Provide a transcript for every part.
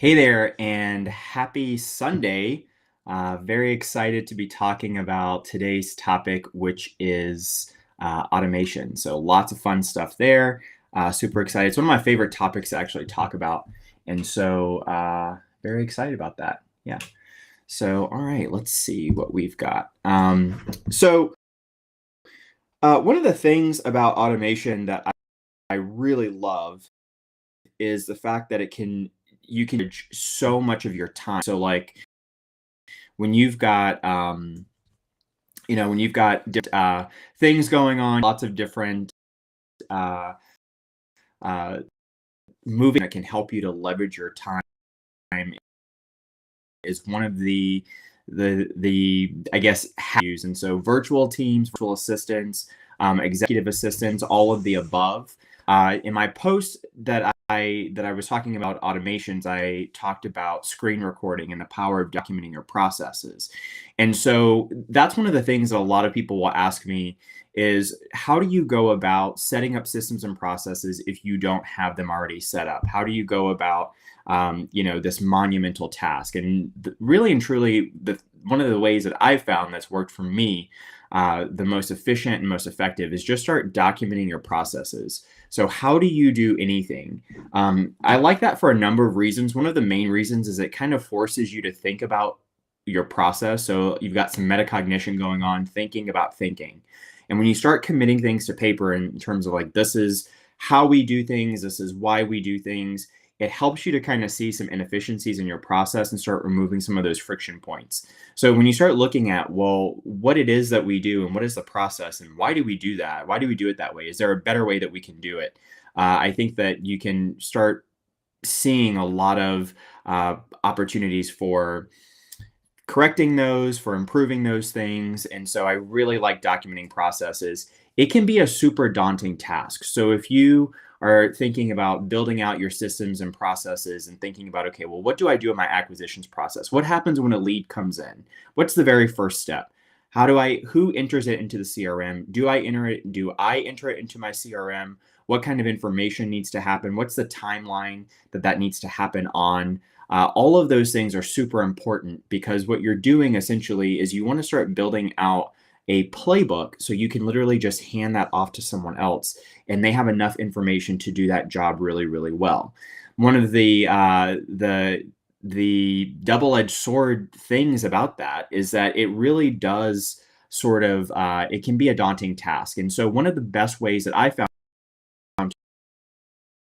Hey there, and happy Sunday. Very excited to be talking about today's topic, which is automation. So, lots of fun stuff there. Super excited. It's one of my favorite topics to actually talk about. And so, very excited about that. Yeah. So, all right, let's see what we've got. One of the things about automation that I really love is the fact that you can manage so much of your time. So like when you've got when you've got things going on, lots of different uh, uh, moving that can help you to leverage your time is one of the I guess use. And so virtual teams, virtual assistants, executive assistants, all of the above. In my post that I was talking about automations, I talked about screen recording and the power of documenting your processes. And so that's one of the things that a lot of people will ask me is how do you go about setting up systems and processes if you don't have them already set up? How do you go about this monumental task? And really and truly, one of the ways that I've found that's worked for me the most efficient and most effective is just start documenting your processes. So, how do you do anything? I like that for a number of reasons. One of the main reasons is it kind of forces you to think about your process. So, you've got some metacognition going on, thinking about thinking. And when you start committing things to paper in terms of like, this is how we do things, this is why we do things, it helps you to kind of see some inefficiencies in your process and start removing some of those friction points. So when you start looking at, well, what it is that we do and what is the process and why do we do that? Why do we do it that way? Is there a better way that we can do it? I think that you can start seeing a lot of opportunities for correcting those, for improving those things. And so I really like documenting processes. It can be a super daunting task. So if you are thinking about building out your systems and processes and thinking about, okay, well, what do I do in my acquisitions process? What happens when a lead comes in? What's the very first step? Who enters it into the CRM? Do I enter it? Do I enter it into my CRM? What kind of information needs to happen? What's the timeline that needs to happen on? All of those things are super important because what you're doing essentially is you want to start building out a playbook so you can literally just hand that off to someone else and they have enough information to do that job really, really well. One of the double-edged sword things about that is that it really does sort of it can be a daunting task. And so one of the best ways that I found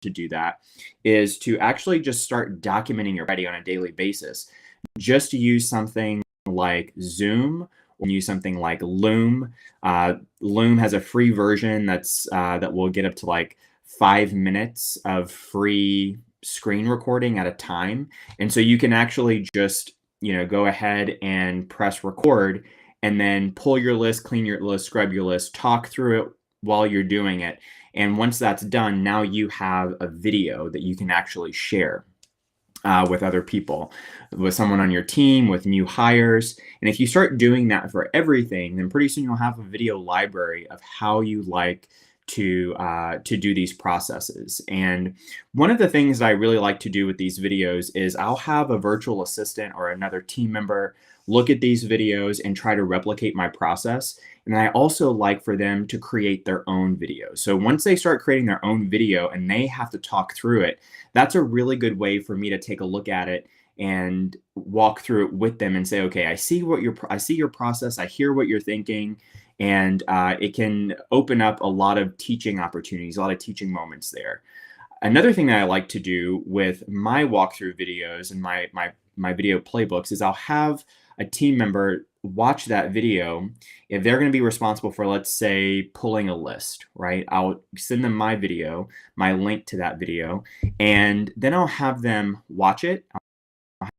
to do that is to actually just start documenting your writing on a daily basis. Just to use something like Zoom or use something like Loom. Loom has a free version that will get up to like 5 minutes of free screen recording at a time. And so you can actually just, go ahead and press record and then pull your list, clean your list, scrub your list, talk through it while you're doing it. And once that's done, now you have a video that you can actually share with other people, with someone on your team, with new hires. And if you start doing that for everything, then pretty soon you'll have a video library of how you like to do these processes. And one of the things that I really like to do with these videos is I'll have a virtual assistant or another team member look at these videos and try to replicate my process. And I also like for them to create their own video. So once they start creating their own video and they have to talk through it, that's a really good way for me to take a look at it and walk through it with them and say, okay, I see your process, I hear what you're thinking, and it can open up a lot of teaching opportunities, a lot of teaching moments there. Another thing that I like to do with my walkthrough videos and my video playbooks is I'll have a team member watch that video. If they're going to be responsible for, let's say, pulling a list, right? I'll send them my video, my link to that video, and then I'll have them watch it, I'll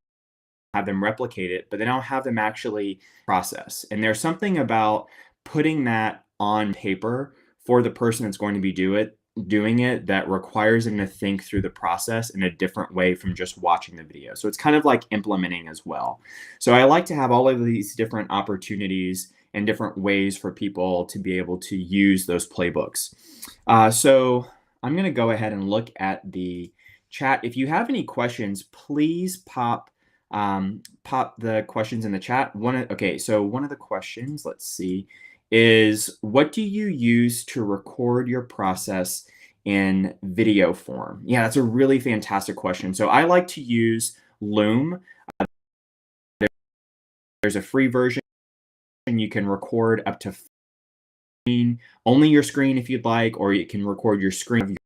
have them replicate it, but then I'll have them actually process. And there's something about putting that on paper for the person that's going to be doing it that requires them to think through the process in a different way from just watching the video. So it's kind of like implementing as well. So I like to have all of these different opportunities and different ways for people to be able to use those playbooks. So I'm going to go ahead and look at the chat. If you have any questions, please pop the questions in the chat. So one of the questions, let's see, is what do you use to record your process in video form? Yeah, that's a really fantastic question. So I like to use Loom. There's a free version. You can record up to only your screen if you'd like, or you can record your screen of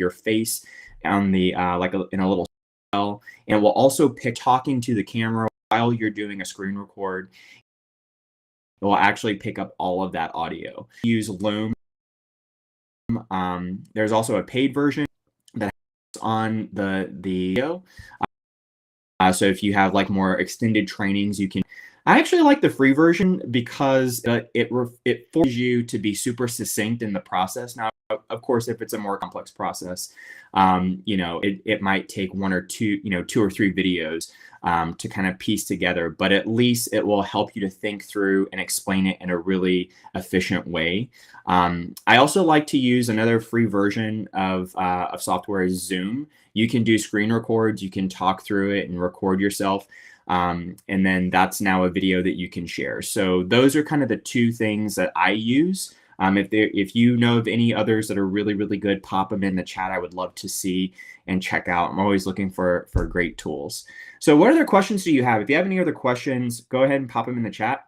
your face on the in a little cell, and it will also pick talking to the camera while you're doing a screen record. It will actually pick up all of that audio. Use Loom. There's also a paid version that's on the video. So if you have like more extended trainings, you can. I actually like the free version because it forces you to be super succinct in the process. Now, of course, if it's a more complex process, it might take one or two, 2 or 3 videos to kind of piece together. But at least it will help you to think through and explain it in a really efficient way. I also like to use another free version of software, Zoom. You can do screen records. You can talk through it and record yourself. And then that's now a video that you can share. So those are kind of the 2 things that I use. If you know of any others that are really, really good, pop them in the chat. I would love to see and check out. I'm always looking for great tools. So what other questions do you have? If you have any other questions, go ahead and pop them in the chat.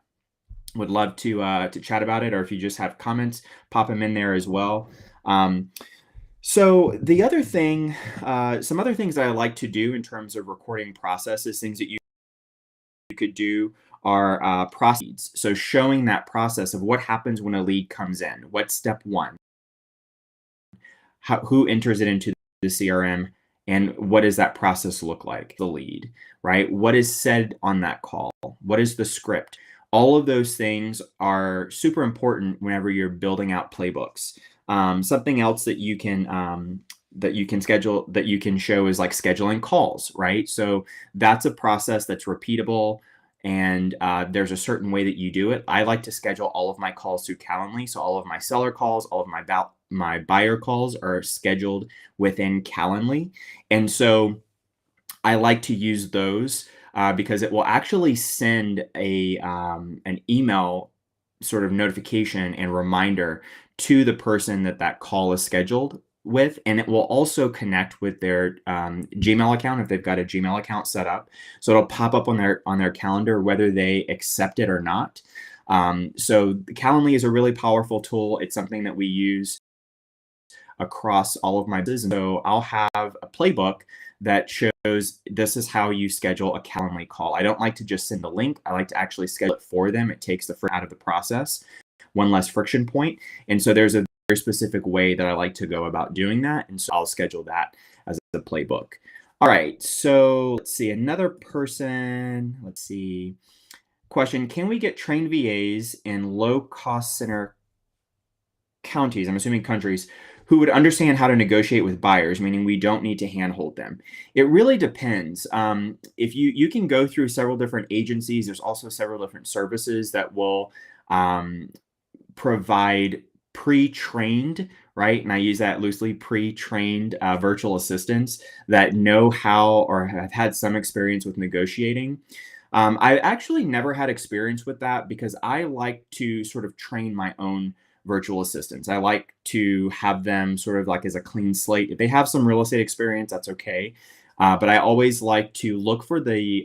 Would love to chat about it. Or if you just have comments, pop them in there as well. So the other thing, some other things that I like to do in terms of recording processes, things that you could do are processes. So showing that process of what happens when a lead comes in. What's step 1? Who enters it into the CRM, and what does that process look like? The lead, right? What is said on that call? What is the script? All of those things are super important whenever you're building out playbooks. Something else that you can schedule, that you can show, is like scheduling calls, right? So that's a process that's repeatable, and there's a certain way that you do it. I like to schedule all of my calls through Calendly. So all of my seller calls, all of my buyer calls are scheduled within Calendly. And so I like to use those because it will actually send an email sort of notification and reminder to the person that call is scheduled with, and it will also connect with their Gmail account if they've got a Gmail account set up. So it'll pop up on their calendar whether they accept it or not. So Calendly is a really powerful tool. It's something that we use across all of my business. So I'll have a playbook that shows this is how you schedule a Calendly call. I don't like to just send a link. I like to actually schedule it for them. It takes the friction out of the process, one less friction point. And so there's a very specific way that I like to go about doing that. And so I'll schedule that as a playbook. All right, so let's see, another person, let's see. Question, can we get trained VAs in low-cost center counties, I'm assuming countries, who would understand how to negotiate with buyers, meaning we don't need to handhold them? It really depends. If you can go through several different agencies, there's also several different services that will provide pre-trained, right? And I use that loosely, pre-trained virtual assistants that know how or have had some experience with negotiating. I actually never had experience with that because I like to sort of train my own virtual assistants. I like to have them sort of like as a clean slate. If they have some real estate experience, that's okay. But I always like to look for the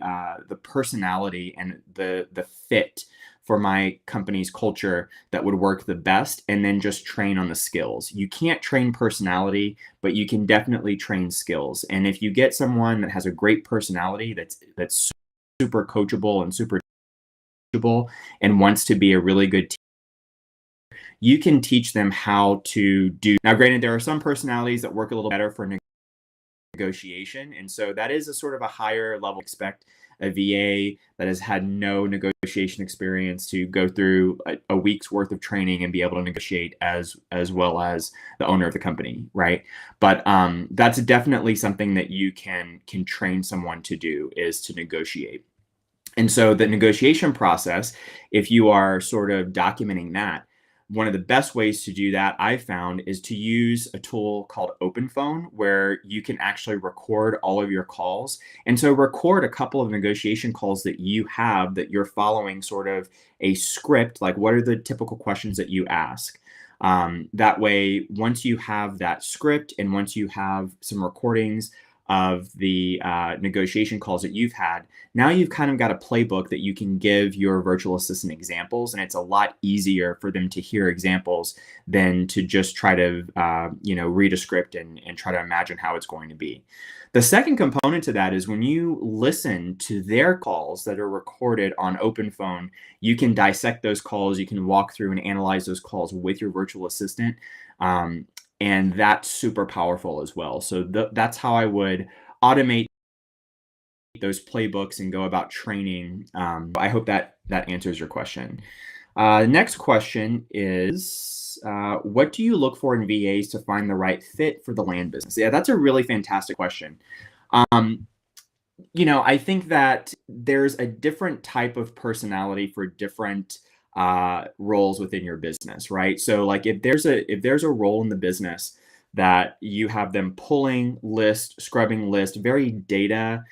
personality and the fit for my company's culture that would work the best, and then just train on the skills. You can't train personality, but you can definitely train skills. And if you get someone that has a great personality that's super coachable and super teachable and wants to be a really good teacher, you can teach them how to do. Now, granted, there are some personalities that work a little better for negotiation, and so that is a sort of a higher level. Expect a VA that has had no negotiation experience to go through a week's worth of training and be able to negotiate as well as the owner of the company, right? But that's definitely something that you can train someone to do, is to negotiate. And so the negotiation process, if you are sort of documenting that, one of the best ways to do that I've found is to use a tool called OpenPhone, where you can actually record all of your calls. And so record a couple of negotiation calls that you have that you're following sort of a script, like what are the typical questions that you ask. That way, once you have that script and once you have some recordings of the negotiation calls that you've had, now you've kind of got a playbook that you can give your virtual assistant examples, and it's a lot easier for them to hear examples than to just try to read a script and try to imagine how it's going to be. The second component to that is when you listen to their calls that are recorded on OpenPhone, you can dissect those calls, you can walk through and analyze those calls with your virtual assistant. And that's super powerful as well. So that's how I would automate those playbooks and go about training. I hope that answers your question. Next question is, what do you look for in VAs to find the right fit for the land business? Yeah, that's a really fantastic question. I think that there's a different type of personality for different roles within your business, right? So like if there's a role in the business that you have them pulling list, scrubbing list, very data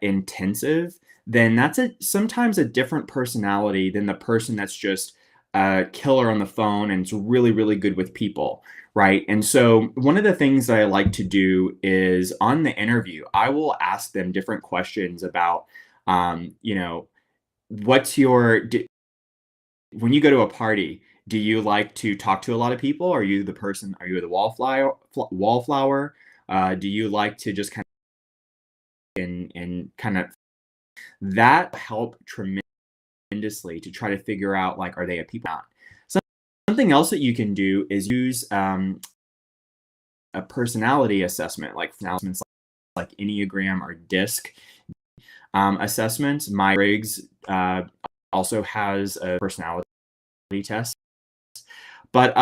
intensive, then that's sometimes a different personality than the person that's just a killer on the phone and is really, really good with people, right? And so one of the things that I like to do is on the interview, I will ask them different questions about, what's when you go to a party, do you like to talk to a lot of people? Are you the wallflower? Do you like to just kind of and kind of that help tremendously to try to figure out, like, are they a people? Not. Something else that you can do is use a personality assessment, like announcements like Enneagram or DISC assessments. Myers-Briggs also has a personality test. But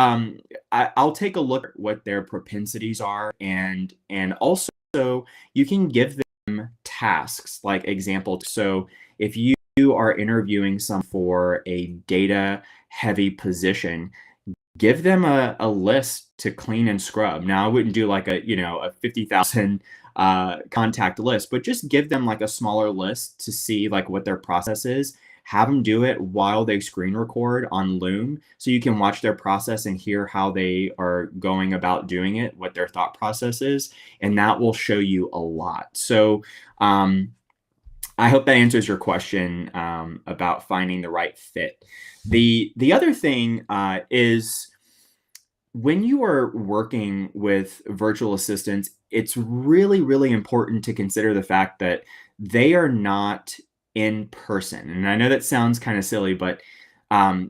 I'll take a look at what their propensities are, and also you can give them tasks, like example. So if you are interviewing some for a data heavy position, give them a list to clean and scrub. Now I wouldn't do like a 50,000 contact list, but just give them like a smaller list to see like what their process is. Have them do it while they screen record on Loom, so you can watch their process and hear how they are going about doing it, what their thought process is, and that will show you a lot. So I hope that answers your question about finding the right fit. The other thing is, when you are working with virtual assistants, it's really, really important to consider the fact that they are not in person. And I know that sounds kind of silly, but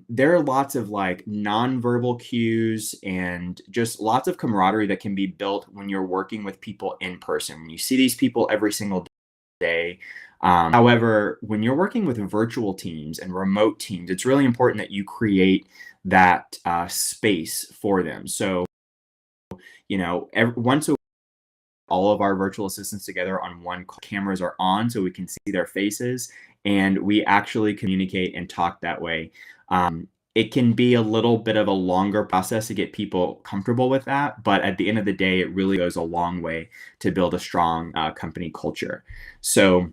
there are lots of like nonverbal cues and just lots of camaraderie that can be built when you're working with people in person. When you see these people every single day. However, when you're working with virtual teams and remote teams, it's really important that you create that space for them. So, once all of our virtual assistants together on one call, cameras are on so we can see their faces, and we actually communicate and talk that way. It can be a little bit of a longer process to get people comfortable with that, but at the end of the day, it really goes a long way to build a strong company culture. So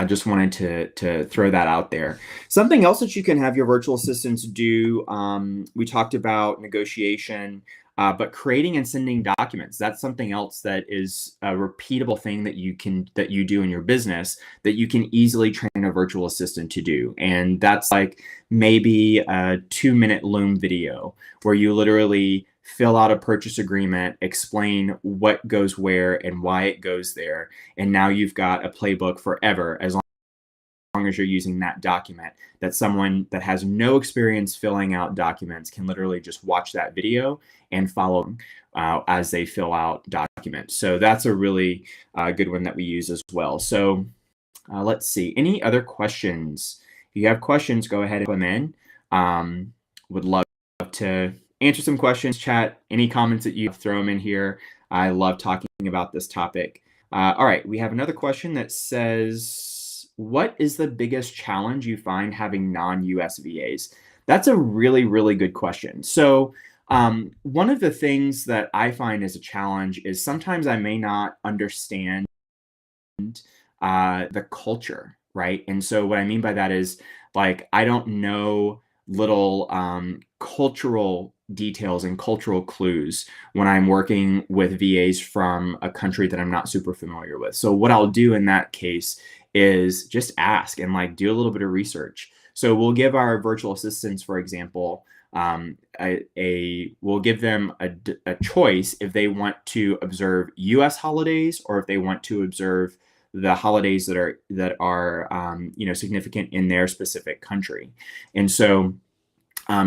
just wanted to throw that out there. Something else that you can have your virtual assistants do, we talked about negotiation, but creating and sending documents. That's something else that is a repeatable thing that you do in your business that you can easily train a virtual assistant to do. And that's like maybe a 2-minute Loom video where you literally fill out a purchase agreement, explain what goes where and why it goes there. And now you've got a playbook forever, as long as you're using that document, that someone that has no experience filling out documents can literally just watch that video and follow as they fill out documents. So that's a really good one that we use as well. So let's see. Any other questions? If you have questions, go ahead and put them in. Would love to answer some questions, chat, any comments that you throw them in here. I love talking about this topic. All right, we have another question that says, what is the biggest challenge you find having non-US VAs? That's a really, really good question. So, one of the things that I find as a challenge is sometimes I may not understand the culture, right? And so what I mean by that is like I don't know little cultural details and cultural clues when I'm working with VAs from a country that I'm not super familiar with. So what I'll do in that case is just ask and like do a little bit of research. So we'll give our virtual assistants, for example, we'll give them a choice if they want to observe U.S. holidays or if they want to observe the holidays that are significant in their specific country. And so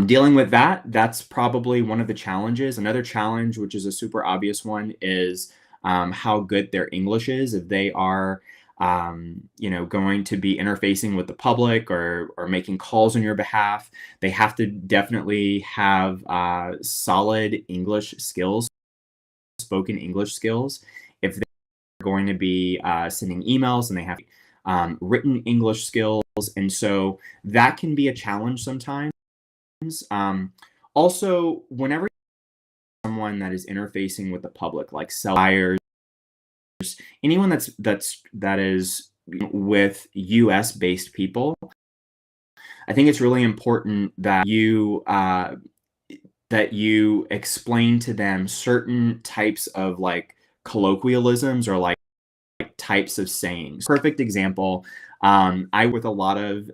dealing with that's probably one of the challenges. Another challenge, which is a super obvious one, is how good their English is. If they are going to be interfacing with the public or making calls on your behalf, they have to definitely have solid English skills, spoken English skills. If going to be sending emails and they have written English skills. And so that can be a challenge sometimes. Also, whenever someone that is interfacing with the public, like sellers, anyone that is with US based people, I think it's really important that you explain to them certain types of like colloquialisms or like types of sayings. Perfect example. I work with a lot of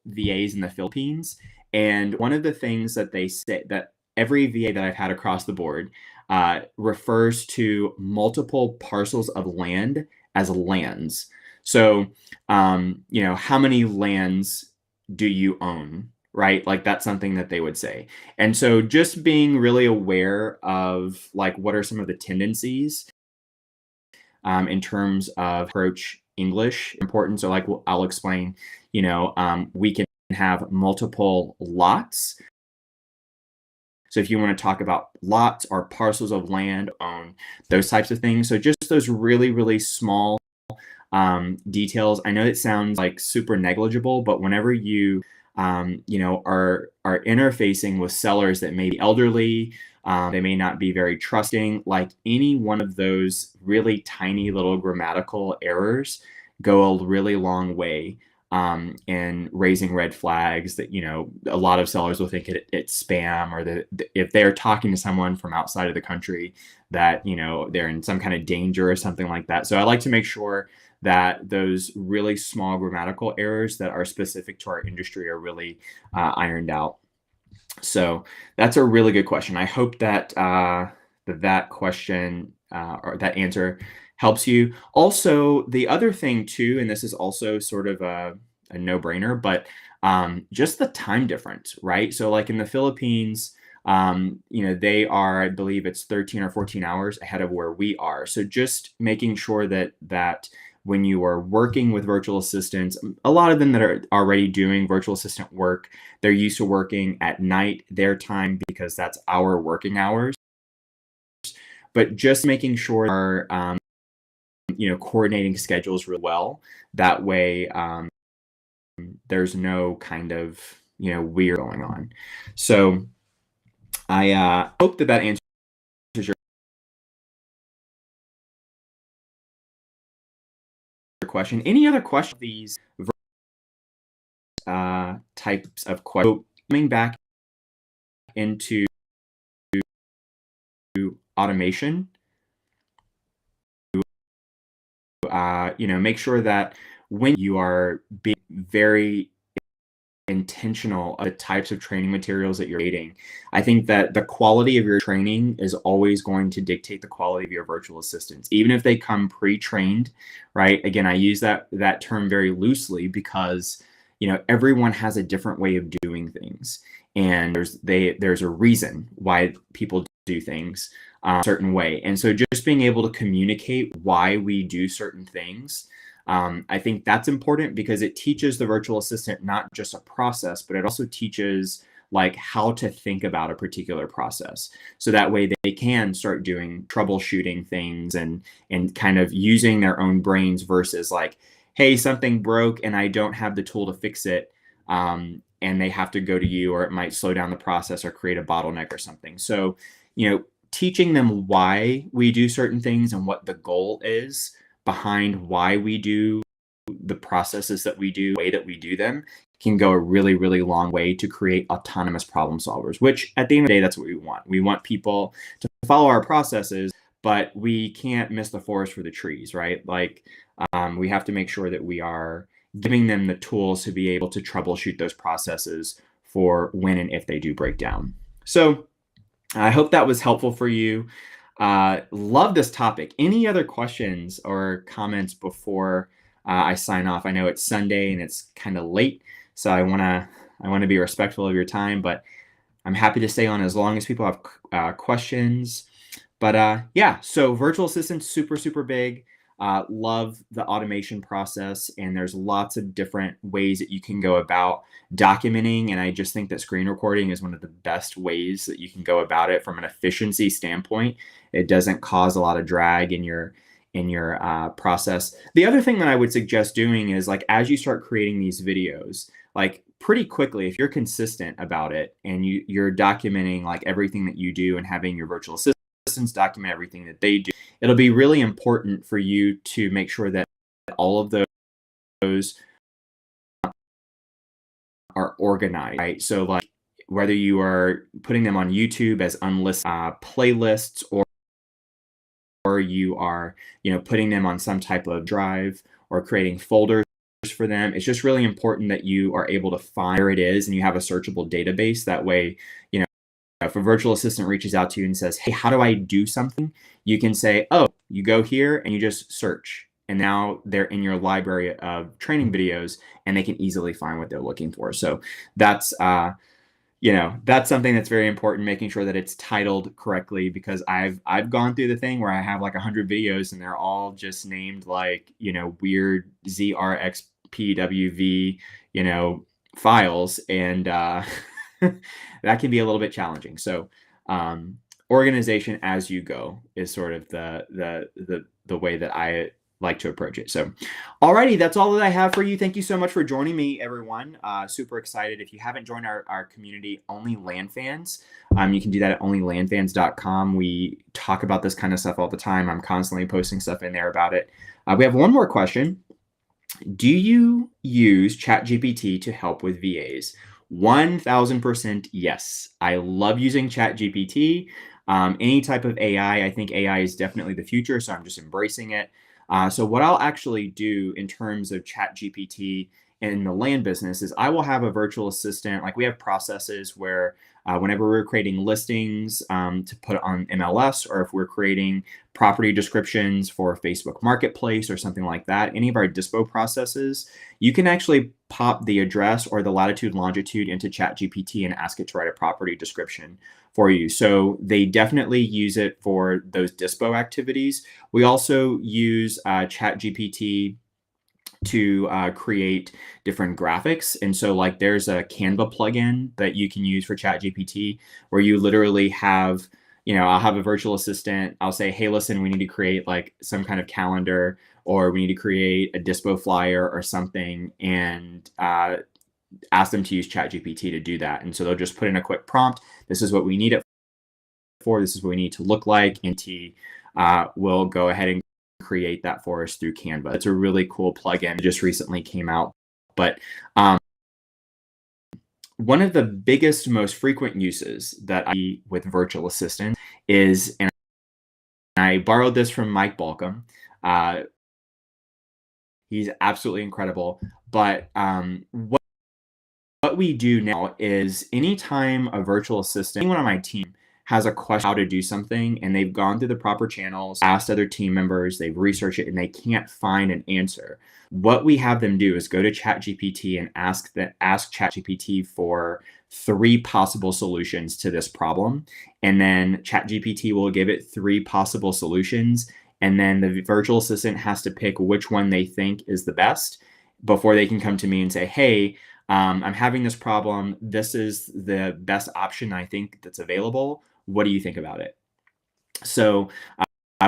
VAs in the Philippines, and one of the things that they say that every VA that I've had across the board refers to multiple parcels of land as lands. So, how many lands do you own? Right? Like that's something that they would say. And so just being really aware of like what are some of the tendencies in terms of approach English important. So like I'll explain, we can have multiple lots. So if you want to talk about lots or parcels of land owned, those types of things. So just those really, really small details. I know it sounds like super negligible, but whenever you are interfacing with sellers that may be elderly, they may not be very trusting. Like any one of those really tiny little grammatical errors go a really long way in raising red flags that a lot of sellers will think it's spam, or that if they're talking to someone from outside of the country that they're in some kind of danger or something like that. So I like to make sure that those really small grammatical errors that are specific to our industry are really ironed out. So that's a really good question. I hope that that question or that answer helps you. Also, the other thing too, and this is also sort of a no-brainer, but just the time difference, right? So like in the Philippines, they are, I believe it's 13 or 14 hours ahead of where we are. So just making sure that when you are working with virtual assistants, a lot of them that are already doing virtual assistant work, they're used to working at night, their time, because that's our working hours. But just making sure our, coordinating schedules really well. That way, there's no kind of, weird going on. So I hope that answers your question. Any other questions? These types of questions. So coming back into automation, make sure that when you are being very intentional of the types of training materials that you're creating, I think that the quality of your training is always going to dictate the quality of your virtual assistants, even if they come pre-trained, right? Again, I use that term very loosely because everyone has a different way of doing things, and there's a reason why people do things a certain way. And so just being able to communicate why we do certain things, I think that's important because it teaches the virtual assistant not just a process, but it also teaches like how to think about a particular process. So that way they can start doing troubleshooting things and kind of using their own brains versus like, hey, something broke and I don't have the tool to fix it. and they have to go to you, or it might slow down the process or create a bottleneck or something. So, teaching them why we do certain things and what the goal is behind why we do the processes that we do, the way that we do them, can go a really, really long way to create autonomous problem solvers, which at the end of the day, that's what we want. We want people to follow our processes, but we can't miss the forest for the trees, right? Like, we have to make sure that we are giving them the tools to be able to troubleshoot those processes for when and if they do break down. So I hope that was helpful for you. Love this topic. Any other questions or comments before I sign off? I know it's Sunday and it's kind of late, so I wanna be respectful of your time, but I'm happy to stay on as long as people have questions. But yeah, so virtual assistants, super, super big. Love the automation process, and there's lots of different ways that you can go about documenting. And I just think that screen recording is one of the best ways that you can go about it from an efficiency standpoint. It doesn't cause a lot of drag in your process. The other thing that I would suggest doing is, like, as you start creating these videos, like, pretty quickly, if you're consistent about it and you're documenting like everything that you do and having your virtual assistants document everything that they do, it'll be really important for you to make sure that all of those are organized, right? So, like, whether you are putting them on YouTube as unlisted playlists, or you are, putting them on some type of drive or creating folders for them, it's just really important that you are able to find where it is and you have a searchable database. That way, if a virtual assistant reaches out to you and says, hey, how do I do something? You can say, oh, you go here and you just search. And now they're in your library of training videos and they can easily find what they're looking for. So that's, that's something that's very important, making sure that it's titled correctly, because I've gone through the thing where I have like 100 videos and they're all just named like, weird ZRXPWV, files. And that can be a little bit challenging. So organization as you go is sort of the way that I like to approach it. So alrighty, that's all that I have for you. Thank you so much for joining me, everyone. Super excited. If you haven't joined our community, Only Land Fans, you can do that at onlylandfans.com. We talk about this kind of stuff all the time. I'm constantly posting stuff in there about it. We have one more question. Do you use ChatGPT to help with VAs? 1000% yes. I love using ChatGPT. Any type of AI, I think AI is definitely the future, so I'm just embracing it. So what I'll actually do in terms of ChatGPT in the land business is I will have a virtual assistant. Like, we have processes where whenever we're creating listings to put on MLS, or if we're creating property descriptions for Facebook Marketplace or something like that, any of our dispo processes, you can actually pop the address or the latitude, longitude into ChatGPT and ask it to write a property description for you. So they definitely use it for those dispo activities. We also use ChatGPT to create different graphics. And so, like, there's a Canva plugin that you can use for ChatGPT where you literally have, I'll have a virtual assistant. I'll say, hey, listen, we need to create like some kind of calendar, or we need to create a dispo flyer or something, and ask them to use ChatGPT to do that. And so they'll just put in a quick prompt. This is what we need it for. This is what we need to look like. And T will go ahead and create that for us through Canva. It's a really cool plugin that just recently came out. But one of the biggest, most frequent uses that I see with virtual assistants is, and I borrowed this from Mike Balcom. He's absolutely incredible. But what we do now is, anytime a virtual assistant, anyone on my team has a question how to do something, and they've gone through the proper channels, asked other team members, they've researched it, and they can't find an answer, what we have them do is go to ChatGPT and ask ChatGPT for 3 possible solutions to this problem. And then ChatGPT will give it 3 possible solutions. And then the virtual assistant has to pick which one they think is the best before they can come to me and say, hey, I'm having this problem. This is the best option I think that's available. What do you think about it? So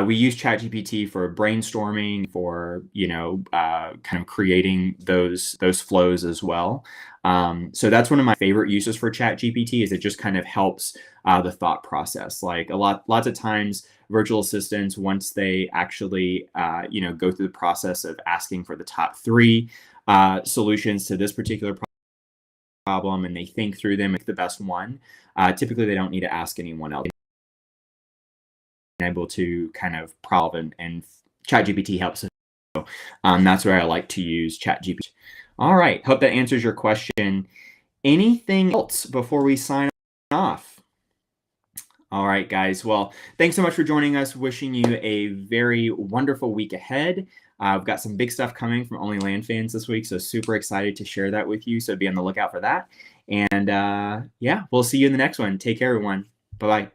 We use ChatGPT for brainstorming, for kind of creating those flows as well. So that's one of my favorite uses for ChatGPT. Is it just kind of helps the thought process. Like lots of times, virtual assistants, once they actually go through the process of asking for the top 3 solutions to this particular problem, and they think through them, make the best one. Typically, they don't need to ask anyone else. Able to kind of problem, and ChatGPT helps us. So that's where I like to use ChatGPT. All right, hope that answers your question. Anything else before we sign off? All right, guys. Well, thanks so much for joining us. Wishing you a very wonderful week ahead. I've got some big stuff coming from Only Land fans this week, so super excited to share that with you. So be on the lookout for that. And yeah, we'll see you in the next one. Take care, everyone. Bye-bye.